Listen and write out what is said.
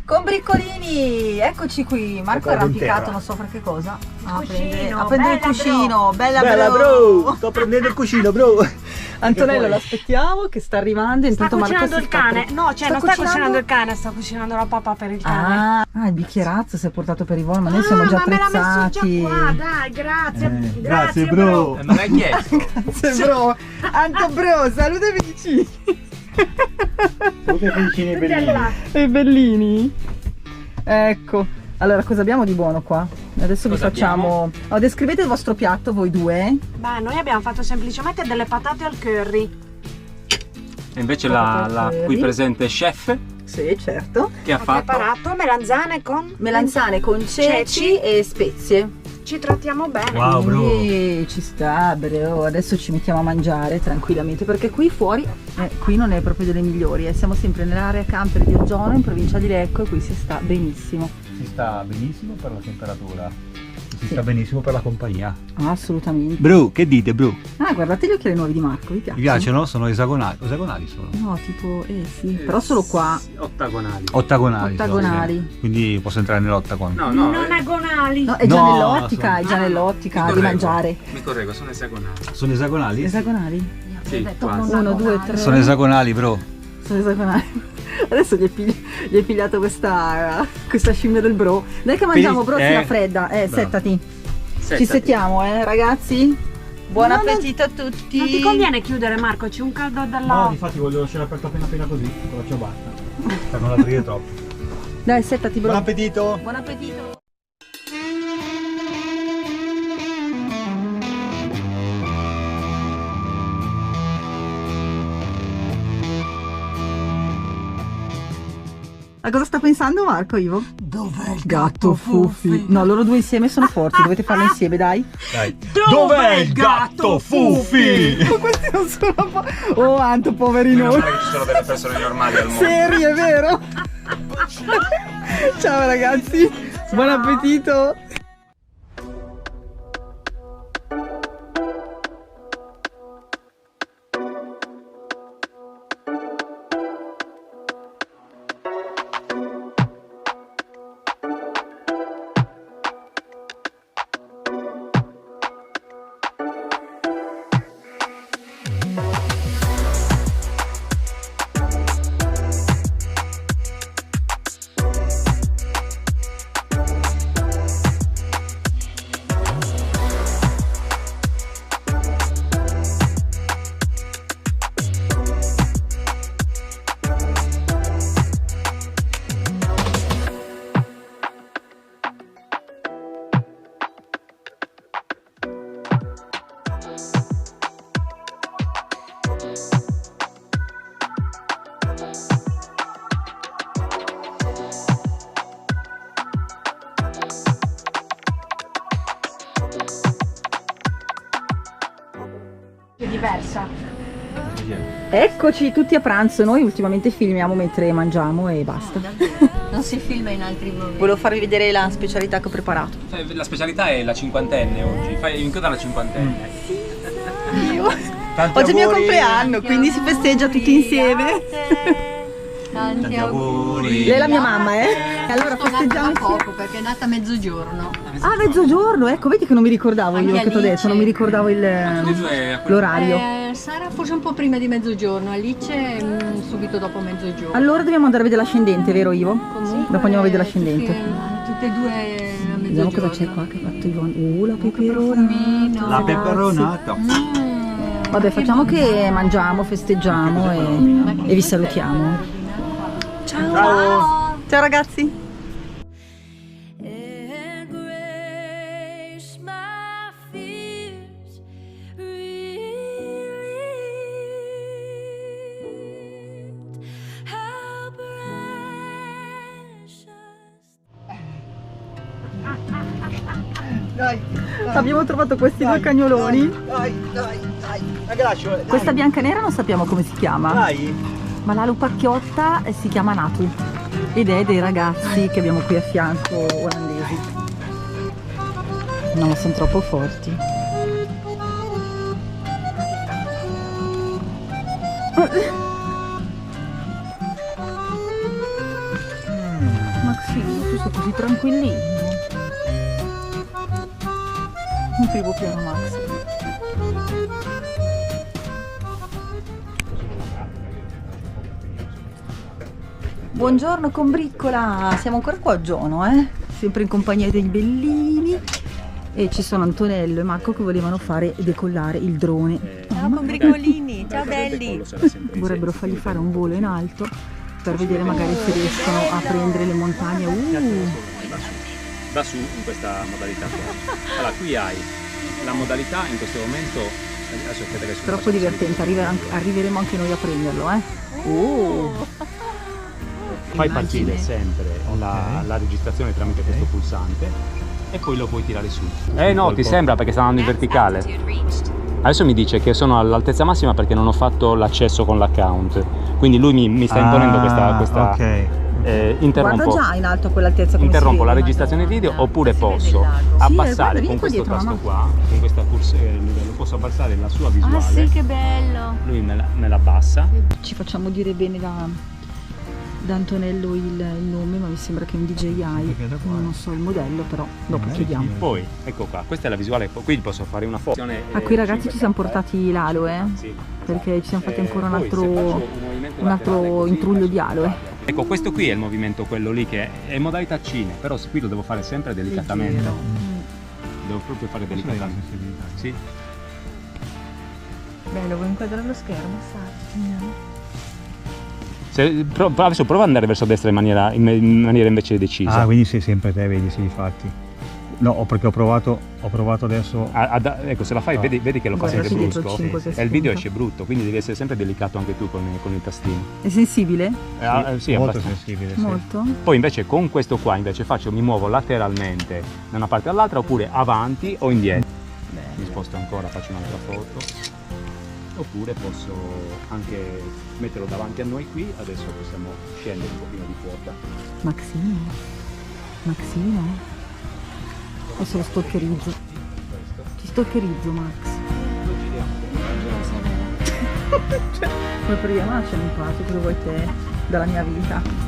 Con briccolini, eccoci qui. Marco è arrampicato, non so per che cosa. A prendere il cuscino, bella bro. Sto prendendo il cuscino, bro. Antonello l'aspettiamo che sta arrivando. Sta Intanto Marco cucinando il cane. No, cioè non sta cucinando il cane, sta cucinando la papà per il cane. Ah, il bicchierazzo si è portato per i volo, ma noi siamo già ma me l'ha attrezzati. messo già qua, dai, grazie. Grazie, bro. Me l'hai chiesto. Grazie bro. Anto bro, saluta i vicini. Tutti vicini e bellini. E bellini. Ecco. Allora, cosa abbiamo di buono qua? Adesso vi facciamo... Oh, descrivete il vostro piatto, voi due. Beh, noi abbiamo fatto semplicemente delle patate al curry. E invece la qui presente chef Sì, certo. che ha fatto Preparato Melanzane con ceci e spezie. Ci trattiamo bene. Wow, bro. Quindi ci sta, bro. Adesso ci mettiamo a mangiare tranquillamente perché qui fuori, qui non è proprio delle migliori. Siamo sempre nell'area camper di Oggione, in provincia di Lecco, e qui si sta benissimo. Si sta benissimo per la temperatura. Si sta benissimo per la compagnia. Assolutamente. Bro, che dite, bro? Ah, guardate gli occhiali nuovi di Marco, vi piacciono? Mi piacciono? Sono esagonali. Esagonali sono. No, tipo, sì, però solo qua. ottagonali. Ottagonali. Ottagonali. Sì. Quindi posso entrare nell'ottagon. No, Non agonali. No, è già No, nell'ottica, sono- è già nell'ottica Mi di correggo. mangiare. Mi correggo, sono esagonali. Sono esagonali? Esagonali? Sì, quasi. 1, 2, 3. Sono esagonali, bro. Sono esagonali. Adesso gli hai pigliato questa scimmia del bro. Dai che mangiamo, bro, si raffredda. Settati. Ci settiamo, ragazzi. Buon appetito a tutti. Non ti conviene chiudere, Marco, c'è un caldo della... infatti voglio lasciare aperto appena così, con la ciabatta. Per non aprire troppo. Dai, settati, bro. Buon appetito! Buon appetito. A cosa sta pensando Marco, Ivo? Dov'è il Gatto Fuffi. No, loro due insieme sono forti, dovete farlo insieme, dai. Dai. Dov'è il gatto Fuffi? Questi non sono Oh, Anto, poverino. Meno male che ci sono delle persone normali al mondo. Seri, è vero? Ciao ragazzi, buon appetito. È diversa. Eccoci tutti a pranzo, noi ultimamente filmiamo mentre mangiamo e basta. Non si filma in altri momenti. Volevo farvi vedere la specialità che ho preparato. La specialità è la cinquantenne oggi. Fai in coda la cinquantenne. Tanti Oggi è il mio auguri. compleanno, quindi si festeggia tutti insieme. Tanti auguri. Lei è la mia mamma, Allora Sono nata festeggiamo da insieme. poco perché è nata a mezzogiorno. Ah, mezzogiorno, ecco, vedi che non mi ricordavo io Anche che ti ho detto, Alice. non mi ricordavo l'orario. Sara forse un po' prima di mezzogiorno, Alice subito dopo mezzogiorno. Allora dobbiamo andare a vedere l'ascendente, vero Ivo? Comunque, Dopo andiamo a vedere l'ascendente. Tutte e due a Vediamo mezzogiorno. cosa c'è qua che ha fatto Ivone. La peperona. La peperonata. Vabbè, facciamo che mangiamo, festeggiamo e vi salutiamo. Ciao. Ciao ragazzi. Dai, Abbiamo trovato questi due cagnoloni. Dai. Ragazzo, Questa biancanera non sappiamo come si chiama, Dai. ma la lupacchiotta si chiama Natu ed è dei ragazzi che abbiamo qui a fianco olandesi. No, ma sono troppo forti. Maxino, tu sei così tranquillino. Un primo piano, Max. Buongiorno combriccola, siamo ancora qua a Giono, sempre in compagnia dei bellini, e ci sono Antonello e Marco che volevano fare decollare il drone. Ciao combriccolini, ciao belli. Vorrebbero fargli fare un volo in alto per vedere magari se riescono a prendere le montagne. Da su in questa modalità qua. Allora, qui hai la modalità in questo momento. Adesso aspetta che Troppo divertente, arriveremo anche noi a prenderlo, Fai partire sempre la registrazione tramite questo pulsante e poi lo puoi tirare su. No, ti sembra perché sta andando in verticale. Adesso mi dice che sono all'altezza massima perché non ho fatto l'accesso con l'account. Quindi lui mi sta imponendo questa interrompo. Guarda già in alto a quell'altezza come interrompo si la vede. registrazione video oppure posso abbassare con questo dietro, tasto mamma. qua, con questa lo posso abbassare la sua visuale. Ah sì, che bello. Lui me la abbassa. Ci facciamo dire bene da Antonello il nome, ma mi sembra che è un DJI, non so il modello, però dopo chiediamo. Poi ecco qua, questa è la visuale, qui posso fare una foto. Qui ragazzi ci siamo portati l'alo, Sì, perché ci siamo fatti ancora poi, se faccio un altro così, intruglio di aloe. Ecco, questo qui è il movimento, quello lì che è in modalità cine, però qui lo devo fare sempre delicatamente. Devo proprio fare delicatamente. Sì. Bello, vuoi inquadrare lo schermo? Adesso prova ad andare verso destra in maniera invece decisa. Ah, quindi sei sempre te, vedi, sì, infatti. No, perché ho provato adesso. Ecco, se la fai, vedi che lo fa Guarda, sempre dietro il brusco. 5 che E il video spunta. esce brutto, quindi devi essere sempre delicato anche tu con il tastino. È sensibile? Sì, molto abbastanza. sensibile, sì. Molto? Poi invece con questo qua mi muovo lateralmente da una parte all'altra oppure avanti o indietro. Mi sposto ancora, faccio un'altra foto. Oppure posso anche metterlo davanti a noi qui, adesso possiamo scendere un pochino di quota. Maxino? Adesso lo stalkerizzo. Ti stalkerizzo, Max. Come proviamo a lasciare in pace, cosa vuoi te dalla mia vita?